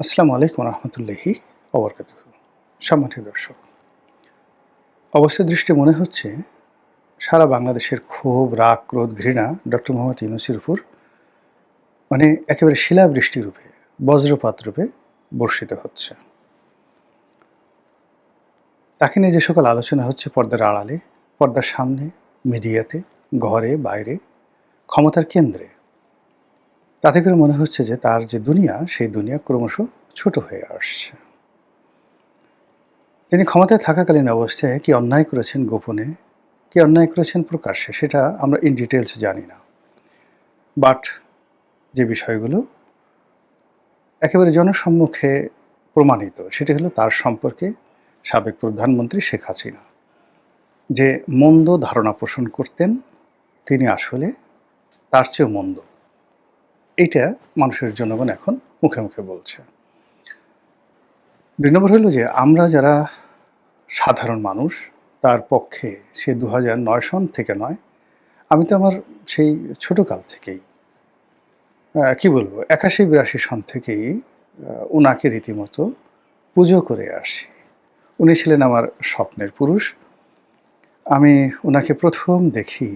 আসসালামু আলাইকুম রহমতুল্লাহি ওবরকাতুহু। সম্মানিত দর্শক, অবস্থা দৃষ্টি মনে হচ্ছে সারা বাংলাদেশের ক্ষোভ, রাগ, ক্রোধ, ঘৃণা ডক্টর মোহাম্মদ ইউনূসের উপর একেবারে শিলাবৃষ্টি রূপে, বজ্রপাত রূপে বর্ষিত হচ্ছে। তাকে নিয়ে যে সকল আলোচনা হচ্ছে পর্দার আড়ালে, পর্দার সামনে, মিডিয়াতে, ঘরে, বাইরে, ক্ষমতার কেন্দ্রে, তাতে করে মনে হচ্ছে যে তার যে দুনিয়া, সেই দুনিয়া ক্রমশ ছোট হয়ে আসছে। তিনি ক্ষমতায় থাকাকালীন অবস্থায় কি অন্যায় করেছেন গোপনে, কি অন্যায় করেছেন প্রকাশ্যে, সেটা আমরা ইন ডিটেইলস জানি না। বাট যে বিষয়গুলো একেবারে জনসম্মুখে প্রমাণিত, সেটি হলো তার সম্পর্কে সাবেক প্রধানমন্ত্রী শেখ হাসিনা যে মন্দ ধারণা পোষণ করতেন, তিনি আসলে তার চেয়েও মন্দ। এইটা মানুষের জনগণ এখন মুখে মুখে বলছে। ২ নম্বর হলো যে আমরা যারা সাধারণ মানুষ, তার পক্ষে সে ২০০৯ সন থেকে নয়, আমি তো আমার সেই ছোটকাল থেকেই কি বলবো, ৮১-৮২ সন থেকেই উনাকে রীতিমতো পুজো করে আসছি। উনি ছিলেন আমার স্বপ্নের পুরুষ। আমি উনাকে প্রথম দেখি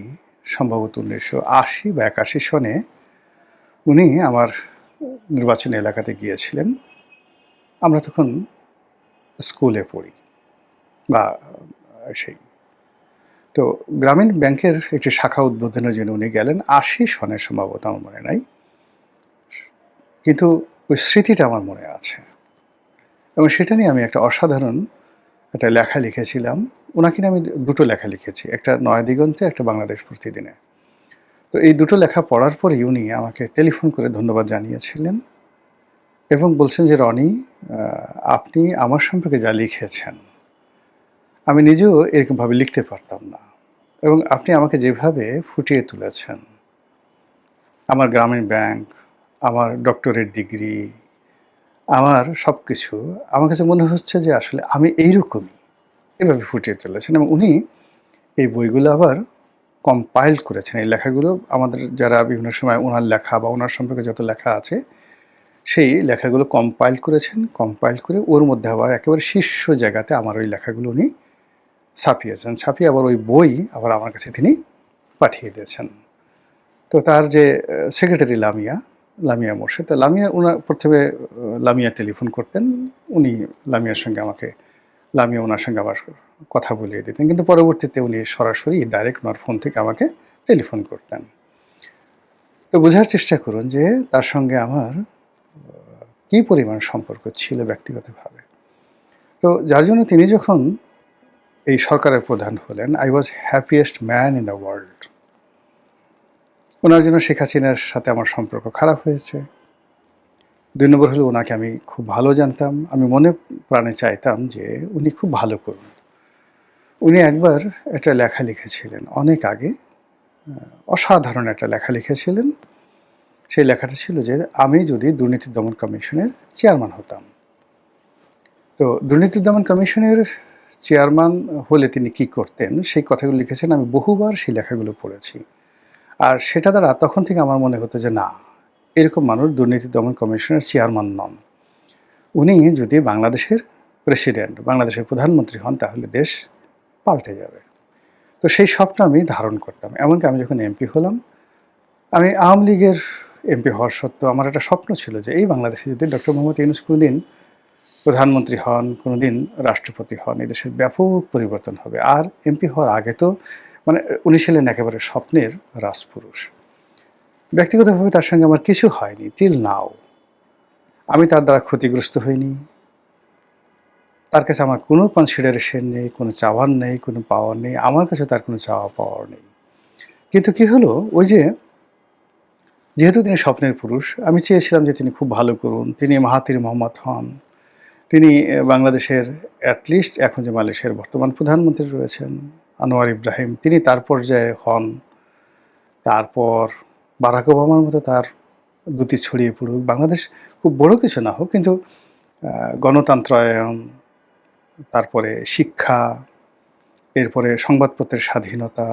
সম্ভবত ১৯৮০ বা ৮১ সনে। উনি আমার নির্বাচনী এলাকাতে গিয়েছিলেন। আমরা তখন স্কুলে পড়ি বা সেই। তো গ্রামীণ ব্যাংকের একটি শাখা উদ্বোধনের জন্য উনি গেলেন ৮০ সনে সম্ভবত, আমার মনে নাই। কিন্তু ওই স্মৃতিটা আমার মনে আছে এবং সেটা নিয়ে আমি একটা অসাধারণ একটা লেখা লিখেছিলাম। উনাকে নিয়ে আমি ২ টো লেখা লিখেছি। একটা 'নয়াদিগন্তে', একটা 'বাংলাদেশ প্রতিদিনে'। তো এই ২ টো লেখা পড়ার পরেই উনি আমাকে টেলিফোন করে ধন্যবাদ জানিয়েছিলেন এবং বলছেন যে, "রনি, আ আপনি আমার সম্পর্কে যা লিখেছেন, আমি নিজেও এরকমভাবে লিখতে পারতাম না। এবং আপনি আমাকে যেভাবে ফুটিয়ে তুলেছেন, আমার গ্রামীণ ব্যাংক, আমার ডক্টরেট ডিগ্রি, আমার সবকিছু, আমার কাছে মনে হচ্ছে যে আসলে আমি এইরকমই।" এভাবে ফুটিয়ে তুলেছেন এবং উনি এই বইগুলো আবার কম্পাইল করেছেন। এই লেখাগুলো আমাদের যারা বিভিন্ন সময় উনার লেখা বা উনার সম্পর্কে যত লেখা আছে, সেই লেখাগুলো কম্পাইল করেছেন। কম্পাইল করে ওর মধ্যে আবার একেবারে শীর্ষ জায়গাতে আমার ওই লেখাগুলো উনি ছাপিয়েছেন। ছাপিয়ে আবার ওই বই আবার আমার কাছে তিনি পাঠিয়ে দিয়েছেন। তো তার যে সেক্রেটারি লামিয়া মোর্শেদ, তো লামিয়া উনার প্রথমে লামিয়া টেলিফোন করতেন। উনি লামিয়ার সঙ্গে লামিয়া উনার সঙ্গে আবার কথা বলিয়ে দিতেন। কিন্তু পরবর্তীতে উনি সরাসরি ডাইরেক্ট উনার ফোন থেকে আমাকে টেলিফোন করতেন। তো বোঝার চেষ্টা করুন যে তার সঙ্গে আমার কী পরিমাণ সম্পর্ক ছিল ব্যক্তিগতভাবে। তো যার জন্য তিনি যখন এই সরকারের প্রধান হলেন, I was happiest man in the world. উনার জন্য শেখ হাসিনার সাথে আমার সম্পর্ক খারাপ হয়েছে। ২ নম্বর হলো উনাকে আমি খুব ভালো জানতাম। আমি মনে প্রাণে চাইতাম যে উনি খুব ভালো করুন। উনি একবার একটা লেখা লিখেছিলেন অনেক আগে, অসাধারণ একটা লেখা লিখেছিলেন। সেই লেখাটা ছিল যে আমি যদি দুর্নীতি দমন কমিশনের চেয়ারম্যান হতাম। তো দুর্নীতি দমন কমিশনের চেয়ারম্যান হলে তিনি কি করতেন, সেই কথাগুলো লিখেছেন। আমি বহুবার সেই লেখাগুলো পড়েছি। আর সেটা দ্বারা তখন থেকে আমার মনে হতো যে না, এরকম মানুষ দুর্নীতি দমন কমিশনের চেয়ারম্যান নন। উনি যদি বাংলাদেশের প্রেসিডেন্ট, বাংলাদেশের প্রধানমন্ত্রী হন, তাহলে দেশ পাল্টে যাবে। তো সেই স্বপ্ন আমি ধারণ করতাম। এমনকি আমি যখন এমপি হলাম, আমি আওয়ামী লীগের এমপি হওয়ার সত্ত্বেও আমার একটা স্বপ্ন ছিল যে এই বাংলাদেশে যদি ডক্টর মোহাম্মদ ইউনূস কোনোদিন প্রধানমন্ত্রী হন, কোনোদিন রাষ্ট্রপতি হন, এই দেশের ব্যাপক পরিবর্তন হবে। আর এমপি হওয়ার আগে তো উনি ছিলেন একেবারে স্বপ্নের রাজপুরুষ। ব্যক্তিগতভাবে তার সঙ্গে আমার কিছু হয়নি টিল নাও। আমি তার দ্বারা ক্ষতিগ্রস্ত হইনি। তার কাছে আমার কোনো কনসিডারেশন নেই, কোনো চাওয়ার নেই, কোনো পাওয়ার নেই। আমার কাছে তার কোনো চাওয়া পাওয়ার নেই। কিন্তু কি হলো, ওই যে যেহেতু তিনি স্বপ্নের পুরুষ, আমি চেয়েছিলাম যে তিনি খুব ভালো করুন। তিনি মাহাথির মোহাম্মদ হন। তিনি বাংলাদেশের অ্যাটলিস্ট এখন যে মালয়েশিয়ার বর্তমান প্রধানমন্ত্রী রয়েছেন আনোয়ার ইব্রাহিম, তিনি তার পর্যায়ে হন। তারপর বারাক ওবামার মতো তার দ্যুতি ছড়িয়ে পড়ুক। বাংলাদেশ খুব বড় কিছু না হোক, কিন্তু গণতন্ত্রায়ন, তারপরে শিক্ষা, এরপরে সংবাদপত্রের স্বাধীনতা,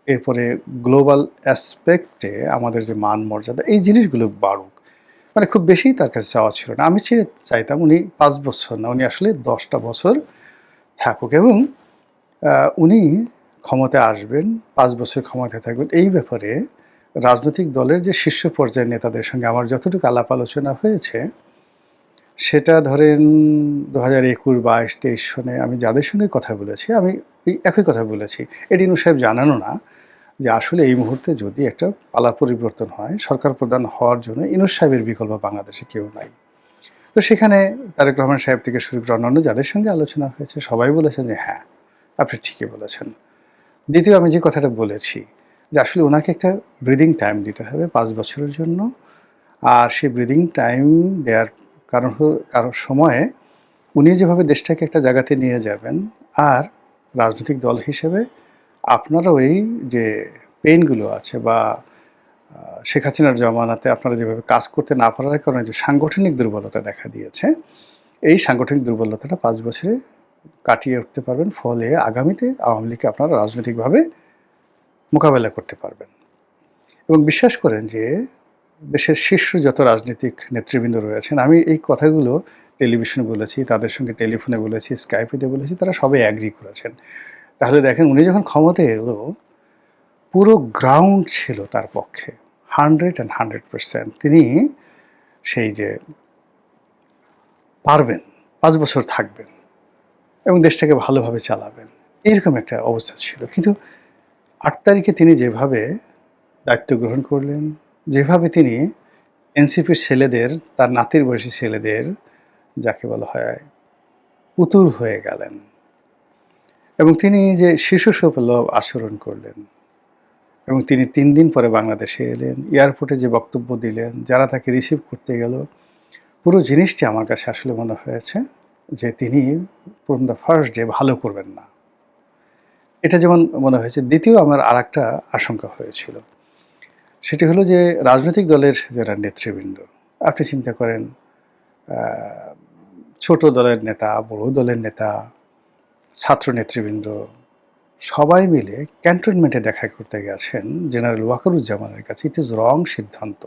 এরপরে গ্লোবাল অ্যাসপেক্টে আমাদের যে মান মর্যাদা, এই জিনিসগুলো বাড়ুক। মানে খুব বেশি তার কাছে চাওয়া ছিল না। আমি চাইতাম উনি ৫ বছর না, উনি আসলে ১০টা বছর থাকুক এবং উনি ক্ষমতায় আসবেন, ৫ বছর ক্ষমতায় থাকবেন। এই ব্যাপারে রাজনৈতিক দলের যে শীর্ষ পর্যায়ের নেতাদের সঙ্গে আমার যতটুকু আলাপ আলোচনা হয়েছে, সেটা ধরেন ২০২১, ২২, ২৩ সনে আমি যাদের সঙ্গে কথা বলেছি, আমি এই একই কথা বলেছি। এটি ইনু সাহেব জানানও না যে আসলে এই মুহূর্তে যদি একটা পালা পরিবর্তন হয়, সরকার প্রধান হওয়ার জন্য ইনুস সাহেবের বিকল্প বাংলাদেশে কেউ নাই। তো সেখানে তারেক রহমান সাহেব থেকে শুরু করে অন্যান্য যাদের সঙ্গে আলোচনা হয়েছে সবাই বলেছেন যে হ্যাঁ, আপনি ঠিকই বলেছেন। দ্বিতীয় আমি যে কথাটা বলেছি যে আসলে ওনাকে একটা ব্রিদিং টাইম দিতে হবে ৫ বছরের জন্য। আর সেই ব্রিদিং টাইম দেওয়ার কারণ সময়ে উনি যেভাবে দেশটাকে একটা জায়গাতে নিয়ে যাবেন, আর রাজনৈতিক দল হিসেবে আপনারাও এই যে পেইনগুলো আছে বা শেখ হাসিনার জমানাতে আপনারা যেভাবে কাজ করতে না পারার কারণে যে সাংগঠনিক দুর্বলতা দেখা দিয়েছে, এই সাংগঠনিক দুর্বলতাটা ৫ বছরে কাটিয়ে উঠতে পারবেন। ফলে আগামীতে আওয়ামী লীগকে আপনারা রাজনৈতিকভাবে মোকাবেলা করতে পারবেন। এবং বিশ্বাস করেন যে দেশের শীর্ষ যত রাজনৈতিক নেতৃবৃন্দ রয়েছেন, আমি এই কথাগুলো টেলিভিশনে বলেছি, তাদের সঙ্গে টেলিফোনে বলেছি, স্কাইপে বলেছি, তারা সবাই অ্যাগ্রি করেছেন। তাহলে দেখেন উনি যখন ক্ষমতায় এলো, পুরো গ্রাউন্ড ছিল তার পক্ষে 100% তিনি সেই যে পারবেন, ৫ বছর থাকবেন এবং দেশটাকে ভালোভাবে চালাবেন, এরকম একটা অবস্থা ছিল। কিন্তু ৮ তারিখে তিনি যেভাবে দায়িত্ব গ্রহণ করলেন, যেভাবে তিনি এনসিপির ছেলেদের, তার নাতির বয়সী ছেলেদের, যাকে বলা হয় পুতুল হয়ে গেলেন, এবং তিনি যে শিশুসুলভ আচরণ করলেন, এবং তিনি ৩ দিন পরে বাংলাদেশে এলেন, এয়ারপোর্টে যে বক্তব্য দিলেন, যারা তাকে রিসিভ করতে গেল, পুরো জিনিসটি আমার কাছে আসলে মনে হয়েছে যে তিনি ফ্রম দ্য ফার্স্ট ডে ভালো করবেন না। এটা যেমন মনে হয়েছে। দ্বিতীয় আমার আরেকটা আশঙ্কা হয়েছিল। সেটি হলো যে রাজনৈতিক দলের যারা নেতৃবৃন্দ, আপনি চিন্তা করেন ছোট দলের নেতা, বড় দলের নেতা, ছাত্র নেতৃবৃন্দ সবাই মিলে ক্যান্টনমেন্টে দেখা করতে গেছেন জেনারেল ওয়াকারুজ্জামানের কাছে। ইট ইজ রং সিদ্ধান্ত।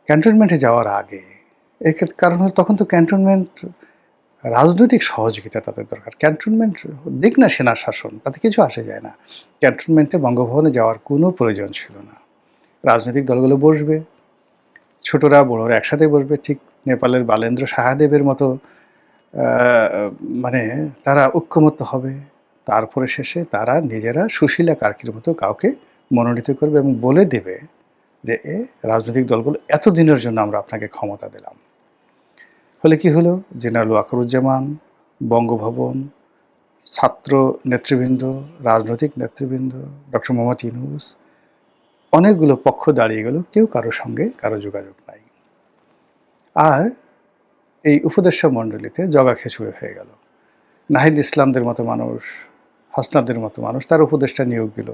ক্যান্টনমেন্টে যাওয়ার আগে এর কারণ হলো তখন তো ক্যান্টনমেন্ট রাজনৈতিক সহযোগিতা তাদের দরকার। ক্যান্টনমেন্ট দিক না সেনা শাসন, তাতে কিছু আসে যায় না। ক্যান্টনমেন্টে বঙ্গভবনে যাওয়ার কোনো প্রয়োজন ছিল না। রাজনৈতিক দলগুলো বসবে, ছোটরা বড়রা একসাথে বসবে, ঠিক নেপালের বালেন্দ্র সাহাদেবের মতো মানে তারা ঐক্যমত্য হবে। তারপরে শেষে তারা নিজেরা সুশীলা কার্কির মতো কাউকে মনোনীত করবে এবং বলে দেবে যে রাজনৈতিক দলগুলো এতদিনের জন্য আমরা আপনাকে ক্ষমতা দিলাম। ফলে কি হলো, জেনারেল ওয়াকারুজ্জামান, বঙ্গভবন, ছাত্র নেতৃবৃন্দ, রাজনৈতিক নেতৃবৃন্দ, ডক্টর মোহাম্মদ ইউনূস, অনেকগুলো পক্ষ দাঁড়িয়ে গেল, কেউ কারোর সঙ্গে কারো যোগাযোগ নাই। আর এই উপদেষ্টা মণ্ডলীতে জগা খিচুড়ি হয়ে গেল। নাহিদ ইসলামদের মতো মানুষ, হাসনাদের মতো মানুষ তার উপদেষ্টা নিয়োগ দিল।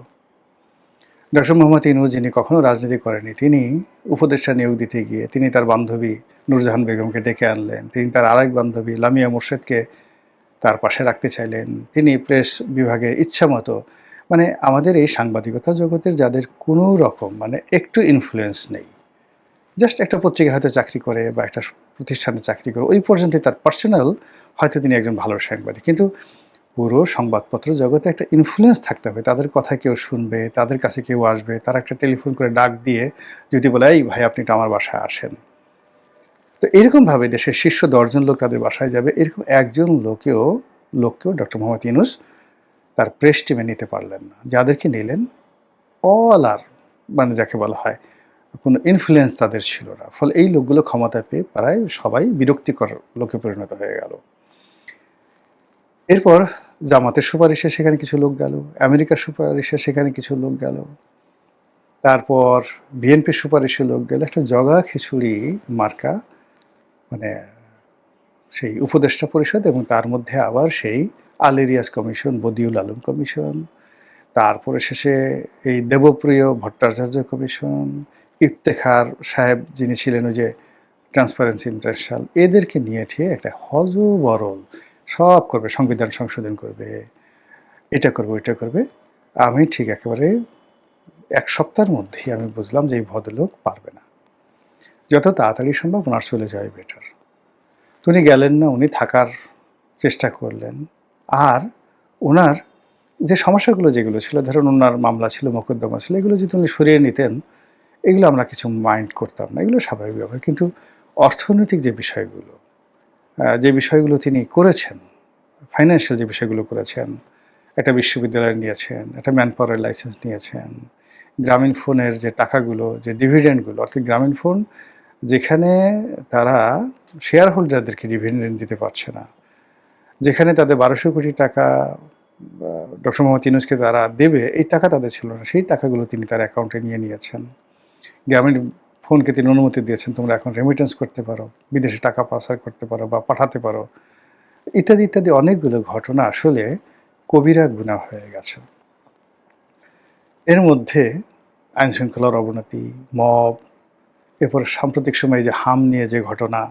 ডক্টর মোহাম্মদ ইউনূস, যিনি কখনো রাজনীতি করেনি, তিনি উপদেষ্টা নিয়োগ দিতে গিয়ে তিনি তার বান্ধবী নূরজাহান বেগমকে ডেকে আনলেন। তিনি তার আরেক বান্ধবী লামিয়া মোর্শেদকে তার পাশে রাখতে চাইলেন। তিনি প্রেস বিভাগে ইচ্ছামতো, মানে আমাদের এই সাংবাদিকতা জগতের যাদের কোনো রকম মানে একটু ইনফ্লুয়েন্স নেই, জাস্ট একটা পত্রিকায় হয়তো চাকরি করে বা একটা প্রতিষ্ঠানে চাকরি করে, ওই পর্যন্তই তার পার্সোনাল, হয়তো তিনি একজন ভালো সাংবাদিক, কিন্তু পুরো সংবাদপত্র জগতে একটা ইনফ্লুয়েন্স থাকতে হবে। তাদের কথা কেউ শুনবে, তাদের কাছে কেউ আসবে, তারা একটা টেলিফোন করে ডাক দিয়ে যদি বলে এই ভাই আপনি তো আমার বাসায় আসেন, তো এরকমভাবে দেশের শীর্ষ ১০ জন লোক তাদের বাসায় যাবে, এরকম একজন লোককেও ডক্টর মোহাম্মদ ইউনূস তার প্রেস টিমে নিতে পারলেন না। যাদেরকে নিলেন অল আর মানে যাকে বলা হয় কোনো ইনফ্লুয়েন্স তাদের ছিল না। ফলে এই লোকগুলো ক্ষমতা পেয়ে প্রায় সবাই বিরক্তিকর লোকে পরিণত হয়ে গেল। এরপর জামাতের সুপারিশে সেখানে কিছু লোক গেল, আমেরিকার সুপারিশে সেখানে কিছু লোক গেল, তারপর বিএনপির সুপারিশে লোক গেল। একটা জগা খিচুড়ি মার্কা মানে সেই উপদেষ্টা পরিষদ, এবং তার মধ্যে আবার সেই আল ইরিয়াস কমিশন, বদিউল আলম কমিশন, তারপরে শেষে এই দেবপ্রিয় ভট্টাচার্য কমিশন, ইফতেখার সাহেব যিনি ছিলেন ওই যে ট্রান্সপারেন্সি ইন্টারন্যাশনাল, এদেরকে নিয়ে ঠিয়ে একটা হযবরল সব করবে, সংবিধান সংশোধন করবে, এটা করবে ওইটা করবে। আমি ঠিক একেবারে ১ সপ্তাহের মধ্যেই আমি বুঝলাম যে এই ভদ্রলোক পারবে না। যত তাড়াতাড়ি সম্ভব ওনার চলে যাওয়াই বেটার। তো উনি গেলেন না, উনি থাকার চেষ্টা করলেন। আর ওনার যে সমস্যাগুলো যেগুলো ছিল, ধরুন ওনার মামলা ছিল, মোকদ্দমা ছিল, এগুলো যদি উনি সরিয়ে নিতেন, এগুলো আমরা কিছু মাইন্ড করতাম না, এগুলো স্বাভাবিক ব্যাপার। কিন্তু অর্থনৈতিক যে বিষয়গুলো, যে বিষয়গুলো তিনি করেছেন, ফাইন্যান্সিয়াল যে বিষয়গুলো করেছেন, একটা বিশ্ববিদ্যালয় নিয়েছেন, একটা ম্যান পাওয়ারের লাইসেন্স নিয়েছেন, গ্রামীণ ফোনের যে টাকাগুলো, যে ডিভিডেন্ডগুলো, অর্থাৎ গ্রামীণ ফোন যেখানে তারা শেয়ার হোল্ডারদেরকে ডিভিডেন্ড দিতে পারছে না, যেখানে তাদের 1200 কোটি টাকা ডক্টর মোহাম্মদ ইউনূসকে তারা দেবে, এই টাকা তাদের ছিল না, সেই টাকাগুলো তিনি তার অ্যাকাউন্টে নিয়ে নিয়েছেন। গ্রামীণ ফোনকে তিনি অনুমতি দিয়েছেন, তোমরা এখন রেমিটেন্স করতে পারো, বিদেশে টাকা পাচার করতে পারো বা পাঠাতে পারো, ইত্যাদি ইত্যাদি অনেকগুলো ঘটনা আসলে কবিরা গুনাহ হয়ে গেছে। এর মধ্যে আইনশৃঙ্খলার অবনতি, মব, এরপর সাম্প্রতিক সময়ে যে হাম নিয়ে যে ঘটনা,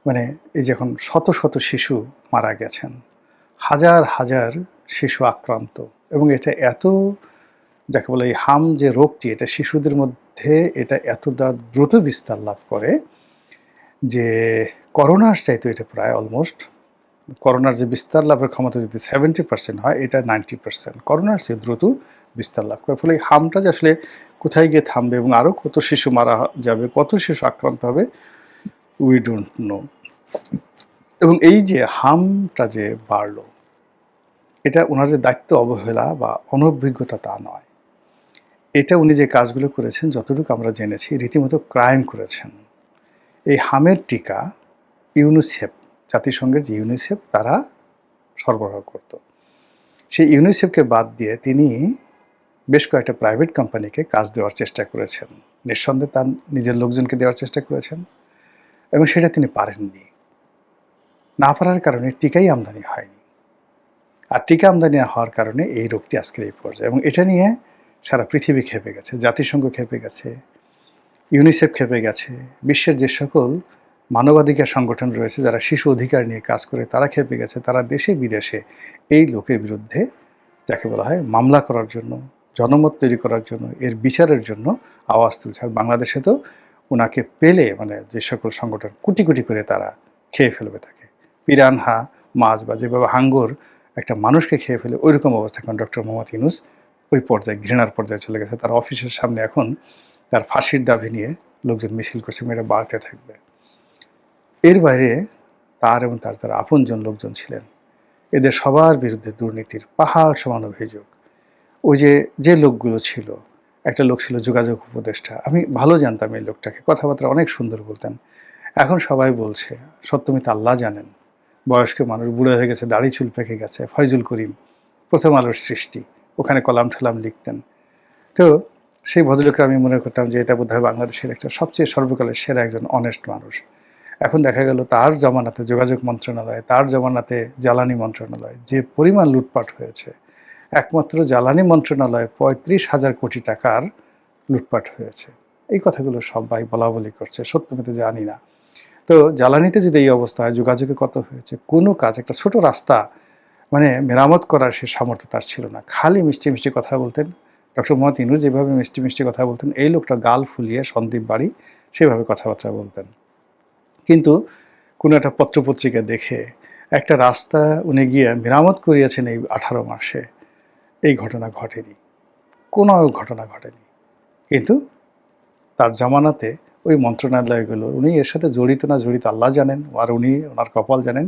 মানে এই যে এখন শত শত শিশু মারা গেছেন, হাজার হাজার শিশু আক্রান্ত, এবং এটা এত, যাকে বলে এই হাম যে রোগটি, এটা শিশুদের মধ্যে এটা এতটা দ্রুত বিস্তার লাভ করে যে করোনার চাইতে এটা প্রায় অলমোস্ট, করোনার যে বিস্তার লাভের ক্ষমতা যদি 70% হয়, এটা 90%, করোনার চেয়ে দ্রুত বিস্তার লাভ করে। ফলে এই হামটা যে আসলে কোথায় গিয়ে থামবে এবং আরও কত শিশু মারা যাবে, কত শিশু আক্রান্ত হবে, উই ডোন্ট নো। এবং এই যে হামটা যে বাড়লো, এটা ওনার যে দায়িত্ব অবহেলা বা অনভিজ্ঞতা তা নয়, এটা উনি যে কাজগুলো করেছেন যতটুকু আমরা জেনেছি রীতিমতো ক্রাইম করেছেন। এই হামের টিকা ইউনিসেফ, জাতিসংঘের যে ইউনিসেফ, তারা সরবরাহ করত। সেই ইউনিসেফকে বাদ দিয়ে তিনি বেশ কয়েকটা প্রাইভেট কোম্পানিকে কাজ দেওয়ার চেষ্টা করেছেন, নিঃসন্দেহে তার নিজের লোকজনকে দেওয়ার চেষ্টা করেছেন, এবং সেটা তিনি পারেননি। না পারার কারণে টিকাই আমদানি হয়নি, আর টিকা আমদানি হওয়ার কারণে এই রোগটি আজকের এই পর্যায়ে। এবং এটা নিয়ে সারা পৃথিবী খেপে গেছে, জাতিসংঘ খেপে গেছে, ইউনিসেফ খেপে গেছে, বিশ্বের যে সকল মানবাধিকার সংগঠন রয়েছে যারা শিশু অধিকার নিয়ে কাজ করে তারা খেপে গেছে। তারা দেশে বিদেশে এই লোকের বিরুদ্ধে, যাকে বলা হয় মামলা করার জন্য, জনমত তৈরি করার জন্য, এর বিচারের জন্য আওয়াজ তুলছে। আর বাংলাদেশে তো ওনাকে পেলে মানে যে সকল সংগঠন কোটি কোটি করে তারা খেয়ে ফেলবে তাকে, পিরানহা মাছ বা যেভাবে হাঙ্গর একটা মানুষকে খেয়ে ফেলে, ওইরকম অবস্থা এখন ডক্টর মোহাম্মদ ইউনূস ওই পর্যায়ে, ঘৃণার পর্যায়ে চলে গেছে। তার অফিসের সামনে এখন তার ফাঁসির দাবি নিয়ে লোকজন মিছিল করছে, এটা বাড়তে থাকবে। এর বাইরে তার এবং তার যারা আপনজন লোকজন ছিলেন, এদের সবার বিরুদ্ধে দুর্নীতির পাহাড় সমান অভিযোগ। ওই যে যে লোকগুলো ছিল, একটা লোক ছিল যোগাযোগ উপদেষ্টা, আমি ভালো জানতাম এই লোকটাকে, কথাবার্তা অনেক সুন্দর বলতেন। এখন সবাই বলছে সত্যমিতা আল্লাহ জানেন, বয়স্ক মানুষ, বুড়ো হয়ে গেছে, দাড়ি চুল পেকে গেছে। ফয়জুল করিম, প্রথম আলোর সৃষ্টি, ওখানে কলাম ঠলাম লিখতেন। তো সেই ভদ্রলোককে আমি মনে করতাম যে এটা বোধহয় বাংলাদেশের একটা সবচেয়ে সর্বকালের সেরা একজন অনেস্ট মানুষ। এখন দেখা গেল তার জমানাতে যোগাযোগ মন্ত্রণালয়, তার জমানাতে জ্বালানি মন্ত্রণালয় যে পরিমাণ লুটপাট হয়েছে, একমাত্র জ্বালানি মন্ত্রণালয়ে 35,000 কোটি টাকার লুটপাট হয়েছে। এই কথাগুলো সবাই বলা বলি করছে, সত্যমিতে জানি না। তো জ্বালানিতে যদি এই অবস্থা হয়, যোগাযোগে কত হয়েছে? কোনো কাজ, একটা ছোট রাস্তা মানে মেরামত করার সে সামর্থ্য তার ছিল না। খালি মিষ্টি মিষ্টি কথা বলতেন। ডক্টর মোহাম্মদ ইউনূস যেভাবে মিষ্টি মিষ্টি কথা বলতেন, এই লোকটা গাল ফুলিয়ে সন্দীপ বাড়ি সেভাবে কথাবার্তা বলতেন। কিন্তু কোনো একটা পত্রপত্রিকা দেখে একটা রাস্তা উনি গিয়ে মেরামত করিয়েছেন এই 18 মাসে, এই ঘটনা ঘটেনি, কোনো ঘটনা ঘটেনি। কিন্তু তার জামানাতে ওই মন্ত্রণালয়গুলো, উনি এর সাথে জড়িত না জড়িত আল্লাহ জানেন, আর উনি ওনার কপাল জানেন,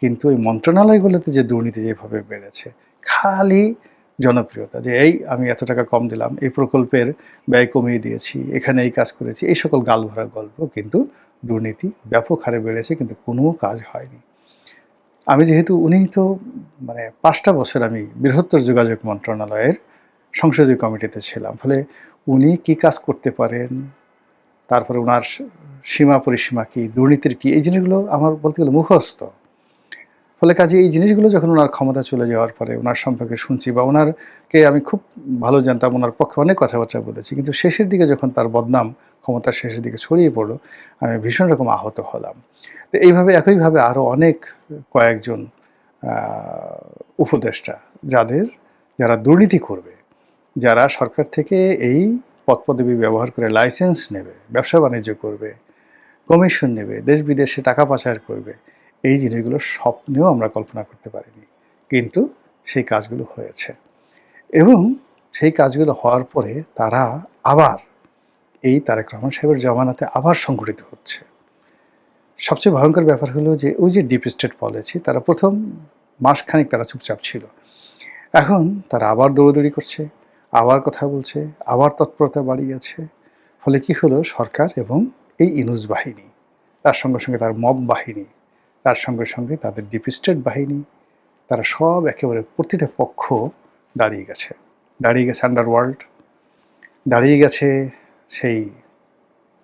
কিন্তু ওই মন্ত্রণালয়গুলোতে যে দুর্নীতি যেভাবে বেড়েছে, খালি জনপ্রিয়তা, যে এই আমি এত টাকা কম দিলাম, এই প্রকল্পের ব্যয় কমিয়ে দিয়েছি, এখানে এই কাজ করেছি, এই সকল গালভরা গল্প, কিন্তু দুর্নীতি ব্যাপক হারে বেড়েছে, কিন্তু কোনো কাজ হয়নি। আমি যেহেতু, উনি তো মানে 5টা বছর আমি বৃহত্তর যোগাযোগ মন্ত্রণালয়ের সংসদীয় কমিটিতে ছিলাম, ফলে উনি কি কাজ করতে পারেন, তারপরে ওনার সীমা পরিসীমা কী, দুর্নীতির কী, এই জিনিসগুলো আমার বলতে গেলে মুখস্থ। ফলে কাজে এই জিনিসগুলো যখন ওনার ক্ষমতা চলে যাওয়ার পরে ওনার সম্পর্কে শুনছি, বা ওনারকে আমি খুব ভালো জানতাম, ওনার পক্ষে অনেক কথাবার্তা বলেছি, কিন্তু শেষের দিকে যখন তার বদনাম ক্ষমতার শেষের দিকে ছড়িয়ে পড়লো, আমি ভীষণ রকম আহত হলাম। তো এইভাবে একইভাবে আরও অনেক কয়েকজন উপদেষ্টা, যারা দুর্নীতি করবে, যারা সরকার থেকে এই পদপদবি ব্যবহার করে লাইসেন্স নেবে, ব্যবসা বাণিজ্য করবে, কমিশন নেবে, দেশ বিদেশে টাকা পাচার করবে, এই জিনিসগুলো স্বপ্নেও আমরা কল্পনা করতে পারিনি। কিন্তু সেই কাজগুলো হয়েছে এবং সেই কাজগুলো হওয়ার পরে তারা আবার এই তারেক রহমান সাহেবের জমানাতে আবার সংগঠিত হচ্ছে। সবচেয়ে ভয়ঙ্কর ব্যাপার হলো যে ওই যে ডিপ স্টেট পলিসি, তারা প্রথম মাসখানেক তারা চুপচাপ ছিল। এখন তারা আবার দৌড়াদৌড়ি করছে, আবার কথা বলছে, আবার তৎপরতা বাড়িয়েছে। ফলে কি হলো, সরকার এবং এই ইনুস বাহিনী, তার সঙ্গে সঙ্গে তার মব বাহিনী, তার সঙ্গে সঙ্গে তাদের ডিপ স্টেট বাহিনী, তারা সব একেবারে প্রতিটা পক্ষ দাঁড়িয়ে গেছে। দাঁড়িয়ে গেছে আন্ডারওয়ার্ল্ড, দাঁড়িয়ে গেছে সেই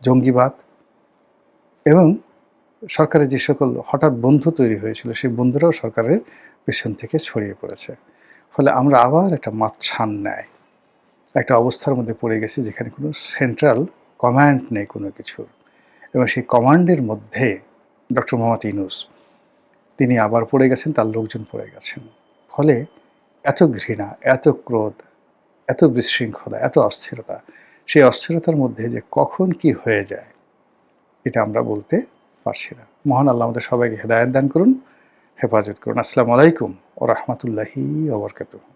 জঙ্গিবাদ এবং সরকারের যে সকল হঠাৎ বন্ধু তৈরি হয়েছিল সেই বন্ধুরাও সরকারের পেছন থেকে ছড়িয়ে পড়েছে। ফলে আমরা আবার একটা মাঝখান ন্যায় একটা অবস্থার মধ্যে পড়ে গেছি যেখানে কোনো সেন্ট্রাল কমান্ড নেই কোনো কিছুর, এবং সেই কমান্ডের মধ্যে ডক্টর মোহাম্মদ ইউনূস তিনি আবার পড়ে গেছেন, তার লোকজন পড়ে গেছেন। ফলে এত ঘৃণা, এত ক্রোধ, এত বিশৃঙ্খলা, এত অস্থিরতা, সেই অস্থিরতার মধ্যে যে কখন কি হয়ে যায় এটা আমরা বলতে পারছি না। মহান আল্লাহ আমাদের সবাইকে হেদায়েত দান করুন, হেফাজত করুন। আসসালামু আলাইকুম ওয়া রাহমাতুল্লাহি ওয়া বারাকাতুহু।